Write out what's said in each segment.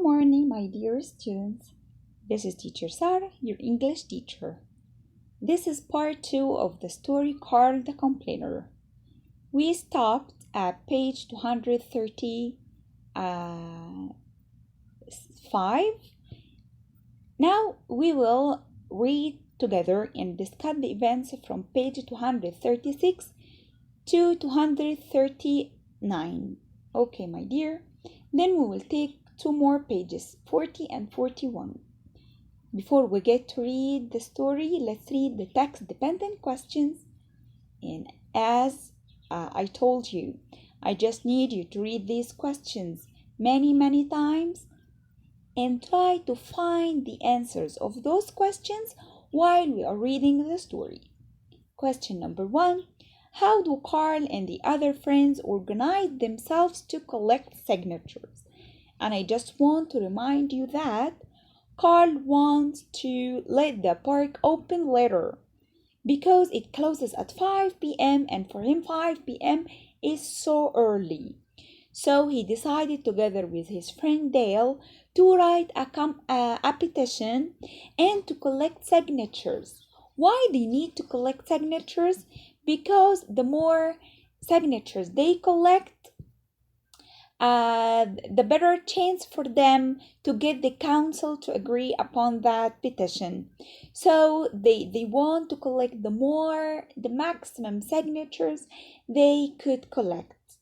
morning, my dear students. This is Teacher Sarah, your English teacher. This is part 2 of the story Carl the Complainer. We stopped at page 235. Now we will read together and discuss the events from page 236 to 239. Okay, my dear. Then we will take two more pages, 40 and 41. Before we get to read the story, let's read the text-dependent questions. And as I told you, I just need you to read these questions many times and try to find the answers of those questions while we are reading the story. Question number 1. How do Carl and the other friends organize themselves to collect signatures? And I just want to remind you that Carl wants to let the park open later because it closes at 5 p.m. and for him 5 p.m. is so early. So he decided together with his friend Dale to write a petition and to collect signatures. Why they need to collect signatures? Because the more signatures they collect, the better chance for them to get the council to agree upon that petition. So they want to collect the maximum signatures they could collect.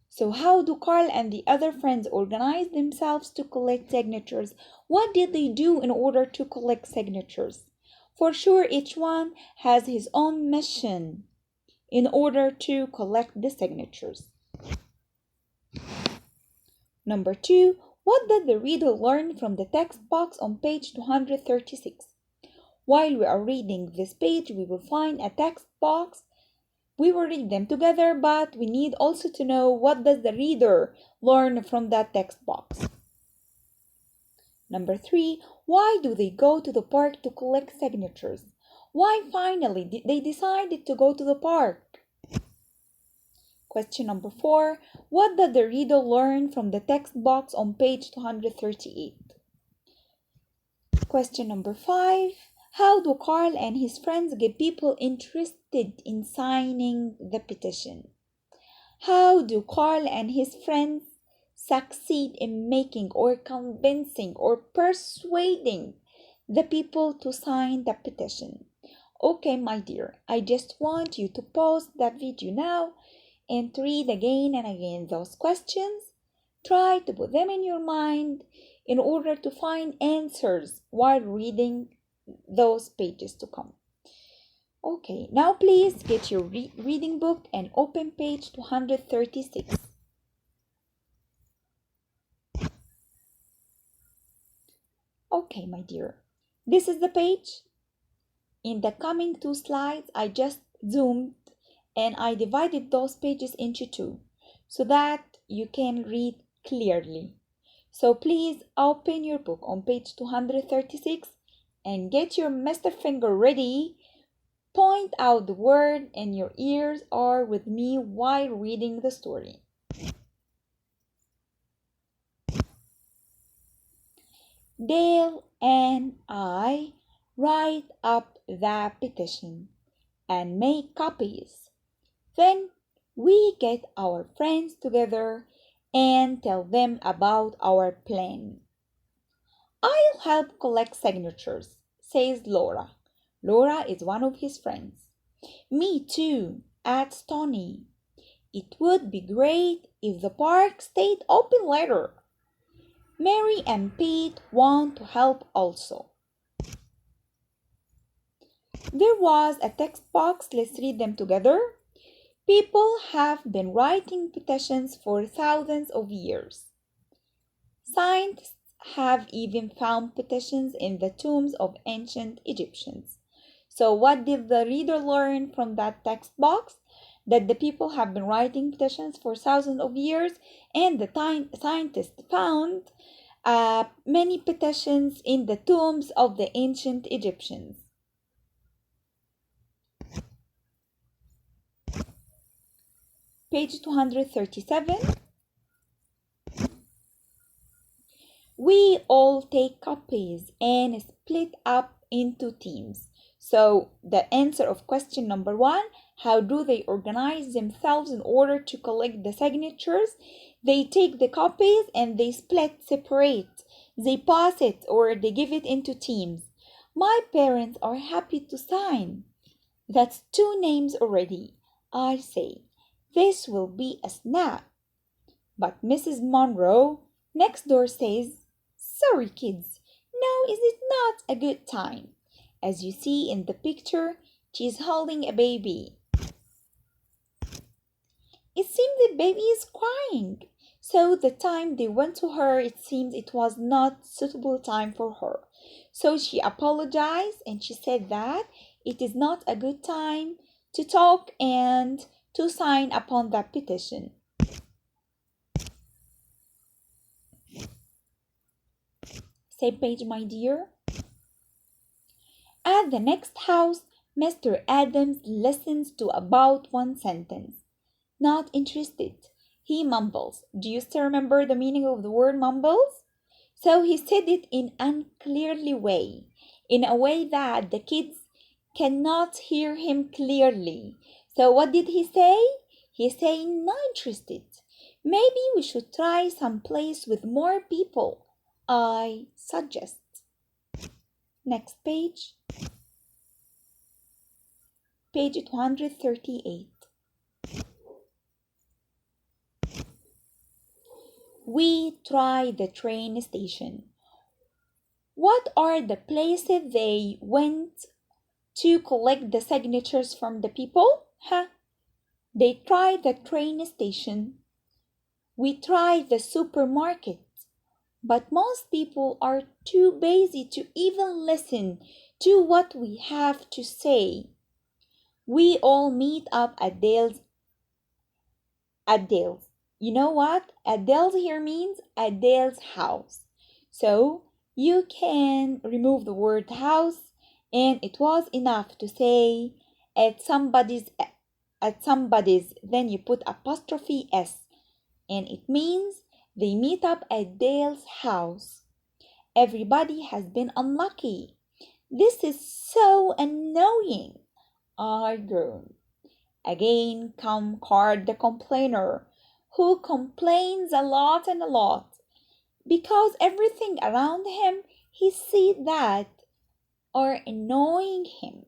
So how do Carl and the other friends organize themselves to collect signatures? What did they do in order to collect signatures? For sure, each one has his own mission in order to collect the signatures. Number 2, what did the reader learn from the text box on page 236? While we are reading this page, we will find a text box. We will read them together, but we need also to know what does the reader learn from that text box. Number 3, why do they go to the park to collect signatures? Why finally they decided to go to the park? Question number 4, what did the reader learn from the text box on page 238? Question number 5, how do Carl and his friends get people interested in signing the petition? How do Carl and his friends succeed in making or convincing or persuading the people to sign the petition? Okay, my dear, I just want you to pause that video now and to read again and again those questions. Try to put them in your mind in order to find answers while reading those pages to come. Okay, now please get your reading book and open page 236. Okay, my dear, this is the page. In the coming two slides, I just zoomed and I divided those pages into two so that you can read clearly. So please open your book on page 236 and get your master finger ready. Point out the word and your ears are with me while reading the story. Dale and I write up the petition and make copies. Then we get our friends together and tell them about our plan. I'll help collect signatures, says Laura. Laura is one of his friends. Me too, adds Tony. It would be great if the park stayed open later. Mary and Pete want to help also. There was a text box. Let's read them together. People have been writing petitions for thousands of years. Scientists have even found petitions in the tombs of ancient Egyptians. So what did the reader learn from that text box? That the people have been writing petitions for thousands of years, and the scientists found many petitions in the tombs of the ancient Egyptians. Page 237. We all take copies and split up into teams. So the answer of question number 1, how do they organize themselves in order to collect the signatures? They take the copies and they split, separate. They pass it or they give it into teams. My parents are happy to sign. That's 2 names already. I say, this will be a snap. But Mrs. Monroe next door says, sorry kids, now is it not a good time? As you see in the picture, she's holding a baby. It seems the baby is crying. So the time they went to her, it seems it was not suitable time for her. So she apologized and she said that it is not a good time to talk and to sign upon that petition. Same page, my dear. At the next house, Mr. Adams listens to about 1 sentence. Not interested. He mumbles. Do you still remember the meaning of the word mumbles? So he said it in unclearly way, in a way that the kids cannot hear him clearly. So what did he say? He said not interested. Maybe we should try some place with more people. I suggest. Next page. Page 238. We try the train station. What are the places they went to collect the signatures from the people? They tried the train station. We tried the supermarket. But most people are too busy to even listen to what we have to say. We all meet up at Dale's. You know what? Adele's here means Adele's house. So you can remove the word house and it was enough to say at somebody's, then you put apostrophe S and it means they meet up at Dale's house. Everybody has been unlucky. This is so annoying. I groan. Again come Card the complainer, who complains a lot and a lot, because everything around him he sees that are annoying him.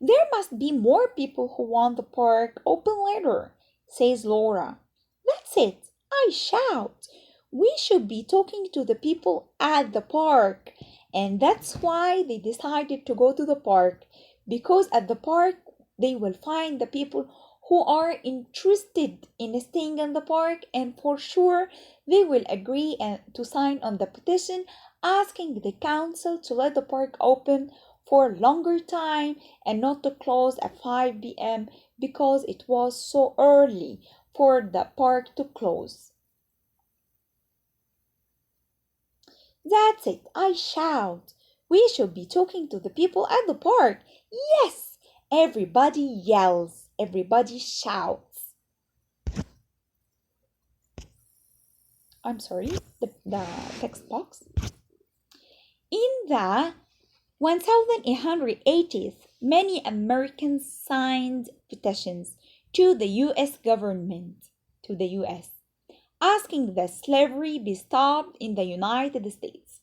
There must be more people who want the park open later, says Laura. That's it, I shout. We should be talking to the people at the park. And that's why they decided to go to the park, because at the park they will find the people who are interested in staying in the park, and for sure they will agree to sign on the petition asking the council to let the park open for a longer time and not to close at 5 p.m. because it was so early for the park to close. That's it, I shout. We should be talking to the people at the park. Yes! Everybody yells. Everybody shouts. I'm sorry, the text box. In the 1880s, many Americans signed petitions to the U.S. government, to the U.S., asking that slavery be stopped in the United States.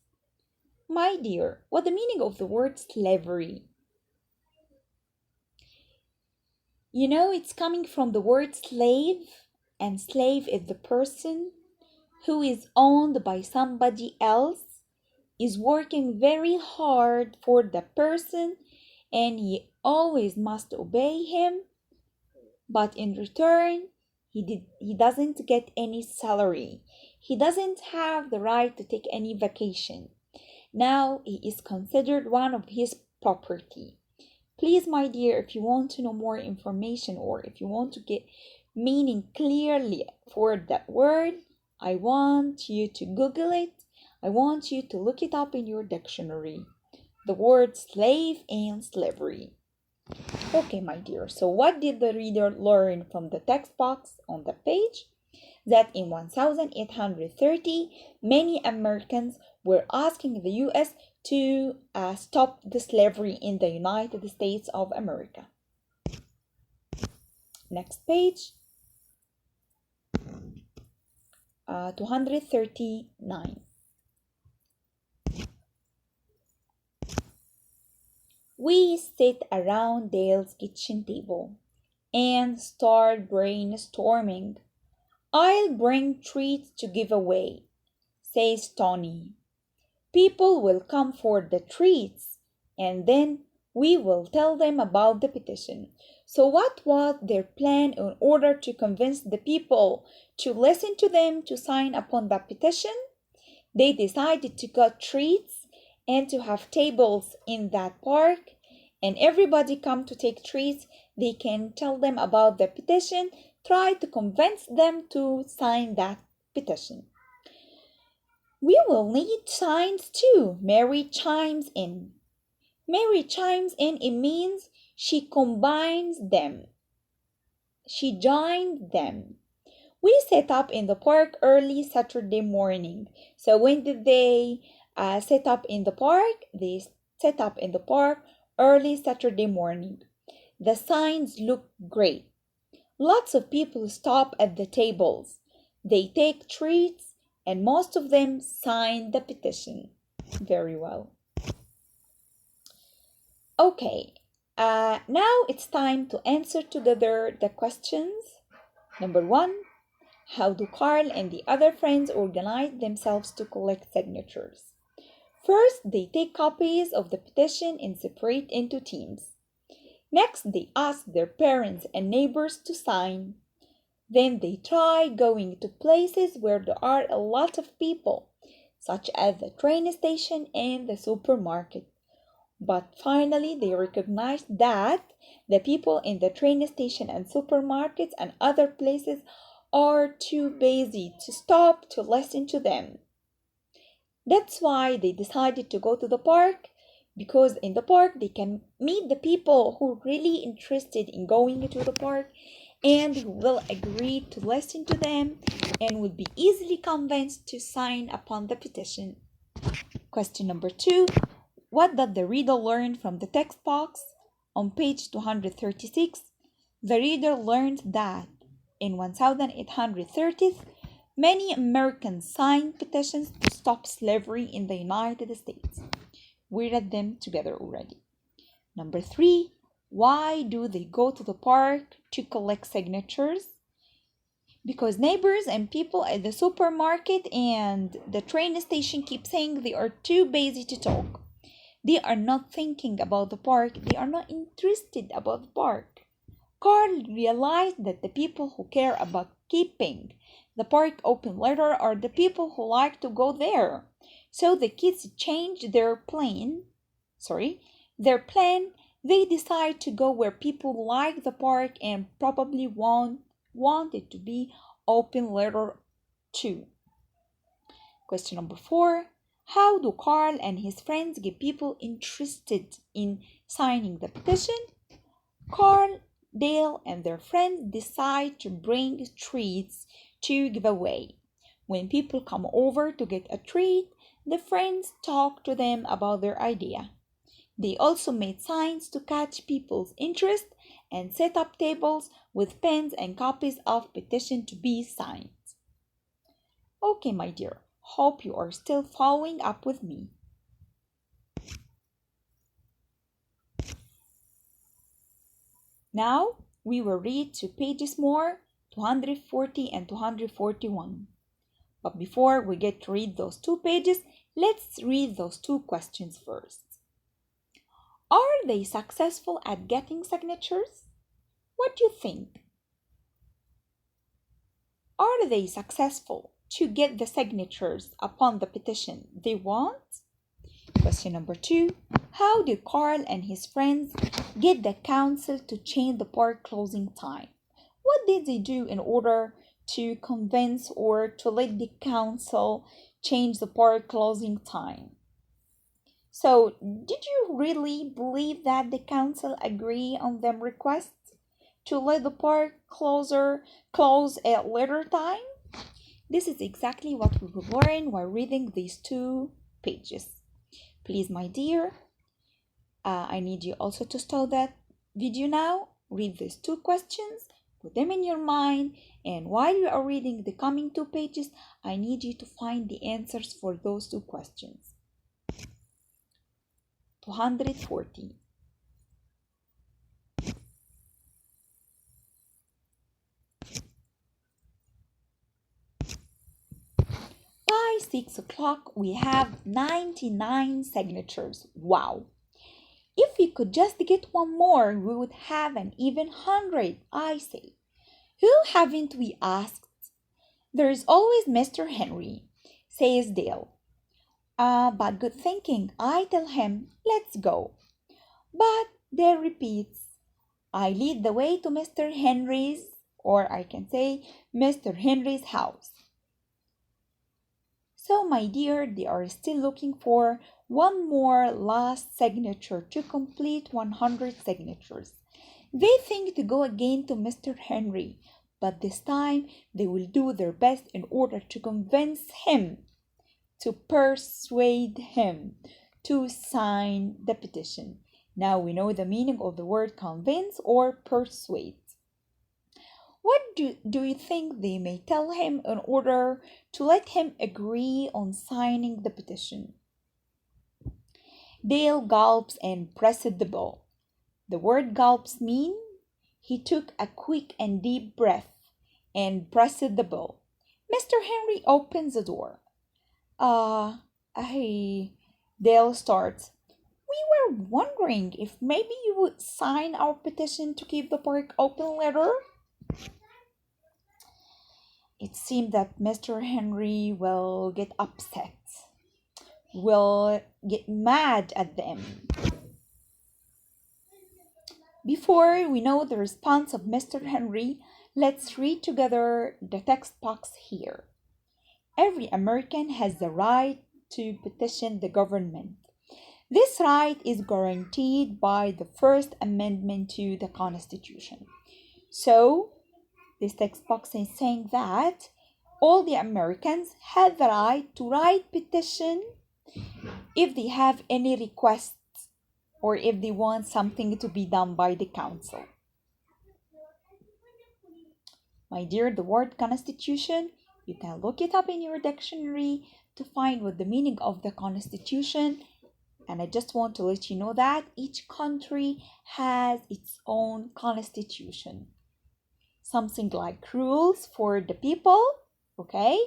My dear, what the meaning of the word slavery? You know, it's coming from the word slave, and slave is the person who is owned by somebody else, is working very hard for the person, and he always must obey him, but in return, he doesn't get any salary. He doesn't have the right to take any vacation. Now he is considered one of his property. Please, my dear, if you want to know more information or if you want to get meaning clearly for that word, I want you to Google it. I want you to look it up in your dictionary. The word slave and slavery. Okay, my dear, so what did the reader learn from the text box on the page? that in 1830, many Americans were asking the US to stop the slavery in the United States of America. Next page, 239. We sit around Dale's kitchen table and start brainstorming. I'll bring treats to give away, says Tony. People will come for the treats, and then we will tell them about the petition. So what was their plan in order to convince the people to listen to them to sign upon the petition? They decided to cut treats and to have tables in that park, and everybody come to take treats. They can tell them about the petition, try to convince them to sign that petition. We will need signs too, Mary chimes in. Mary chimes in, it means she combines them. She joined them. We set up in the park early Saturday morning. So when did they set up in the park? They set up in the park early Saturday morning. The signs look great. Lots of people stop at the tables. They take treats and most of them sign the petition. Very well. Okay, now it's time to answer together the questions. Number 1, how do Carl and the other friends organize themselves to collect signatures? First, they take copies of the petition and separate into teams. Next, they ask their parents and neighbors to sign. Then they try going to places where there are a lot of people, such as the train station and the supermarket. But finally, they recognize that the people in the train station and supermarkets and other places are too busy to stop to listen to them. That's why they decided to go to the park, because in the park they can meet the people who are really interested in going to the park and who will agree to listen to them and will be easily convinced to sign upon the petition. Question number 2. What did the reader learn from the text box? On page 236, the reader learned that in 1830, many Americans signed petitions to stop slavery in the United States. We read them together already. Number 3, why do they go to the park to collect signatures? Because neighbors and people at the supermarket and the train station keep saying they are too busy to talk. They are not thinking about the park. They are not interested about the park. Carl realized that the people who care about keeping the park open later are the people who like to go there. So the kids changed their plan. They decide to go where people like the park and probably want it to be open later too. Question number 4. How do Carl and his friends get people interested in signing the petition? Carl, Dale, and their friends decide to bring treats to give away. When people come over to get a treat, the friends talk to them about their idea. They also made signs to catch people's interest and set up tables with pens and copies of petition to be signed. Okay, my dear. Hope you are still following up with me. Now we will read 2 pages more, 240 and 241. But before we get to read those 2 pages, let's read those 2 questions first. Are they successful at getting signatures? What do you think? Are they successful to get the signatures upon the petition they want? Question number 2. How did Carl and his friends get the council to change the park closing time? What did they do in order to convince or to let the council change the park closing time? So, did you really believe that the council agree on them requests to let the park close at later time? This is exactly what we will learn while reading these 2 pages. Please, my dear, I need you also to stop that video now. Read these 2 questions, put them in your mind, and while you are reading the coming 2 pages, I need you to find the answers for those 2 questions. 240. By 6 o'clock, we have 99 signatures. Wow! If we could just get one more, we would have an even 100, I say. Who haven't we asked? There's always Mr. Henry, says Dale. But good thinking. I tell him, let's go. But Dale repeats, I lead the way to Mr. Henry's, or I can say Mr. Henry's house. So, my dear, they are still looking for one more last signature to complete 100 signatures. They think to go again to Mr. Henry, but this time they will do their best in order to convince him, to persuade him to sign the petition. Now we know the meaning of the word convince or persuade. What do you think they may tell him in order to let him agree on signing the petition? Dale gulps and pressed the bell. The word gulps mean he took a quick and deep breath and pressed the bell. Mr. Henry opens the door. Dale starts. We were wondering if maybe you would sign our petition to keep the park open later. It seemed that Mr. Henry will get upset, will get mad at them. Before we know the response of Mr. Henry, let's read together the text box here. Every American has the right to petition the government. This right is guaranteed by the First Amendment to the Constitution. So, this text box is saying that all the Americans have the right to write petition if they have any requests or if they want something to be done by the council. My dear, the word Constitution, you can look it up in your dictionary to find what the meaning of the Constitution. And I just want to let you know that each country has its own constitution. Something like rules for the people, okay?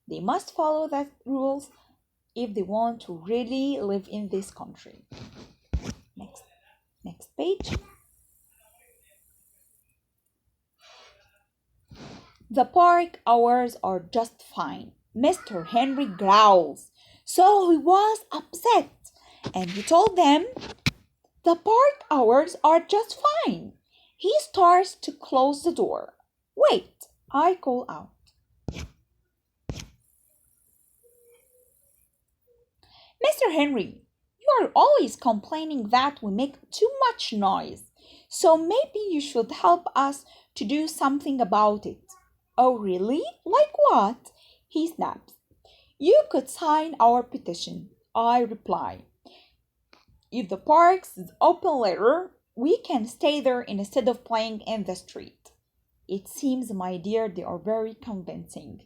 They must follow that rules if they want to really live in this country. Next page. The park hours are just fine. Mr. Henry growls. So he was upset and he told them the park hours are just fine. He starts to close the door. Wait, I call out. Mr. Henry, you are always complaining that we make too much noise. So maybe you should help us to do something about it. Oh, really? Like what? He snaps. You could sign our petition, I reply. If the park is open later, we can stay there instead of playing in the street. It seems, my dear, they are very convincing.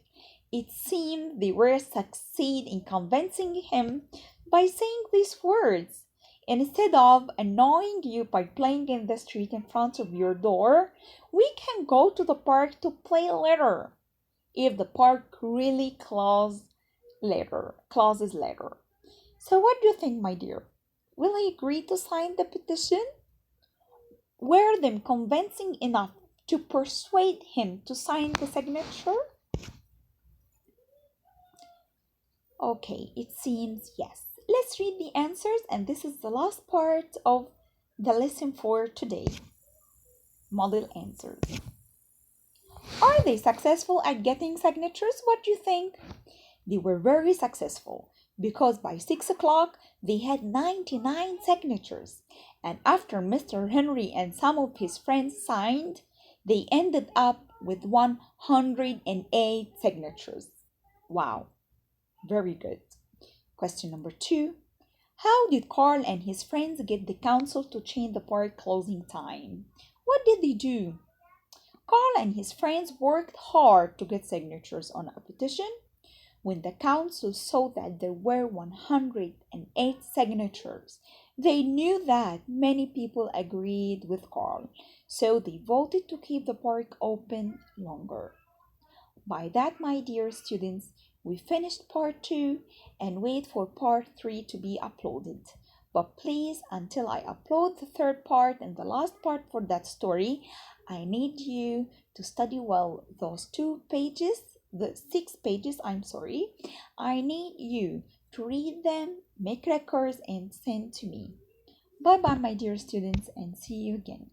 It seemed they were succeed in convincing him by saying these words. Instead of annoying you by playing in the street in front of your door, we can go to the park to play later. If the park really closes later. So what do you think, my dear? Will he agree to sign the petition? Were they convincing enough to persuade him to sign the signature? Okay, it seems yes. Let's read the answers, and this is the last part of the lesson for today. Model answers. Are they successful at getting signatures? What do you think? They were very successful because by 6 o'clock they had 99 signatures, and after Mr. Henry and some of his friends signed, they ended up with 108 signatures. Wow, very good. Question number 2. How did Carl and his friends get the council to change the park closing time? What did they do? Carl and his friends worked hard to get signatures on a petition. When the council saw that there were 108 signatures, they knew that many people agreed with Carl, so they voted to keep the park open longer. By that, my dear students, we finished part 2 and wait for part 3 to be uploaded. But please, until I upload the third part and the last part for that story, I need you to study well those 2 pages, the 6 pages, I'm sorry. I need you to read them, make records, and send to me. Bye bye, my dear students, and see you again.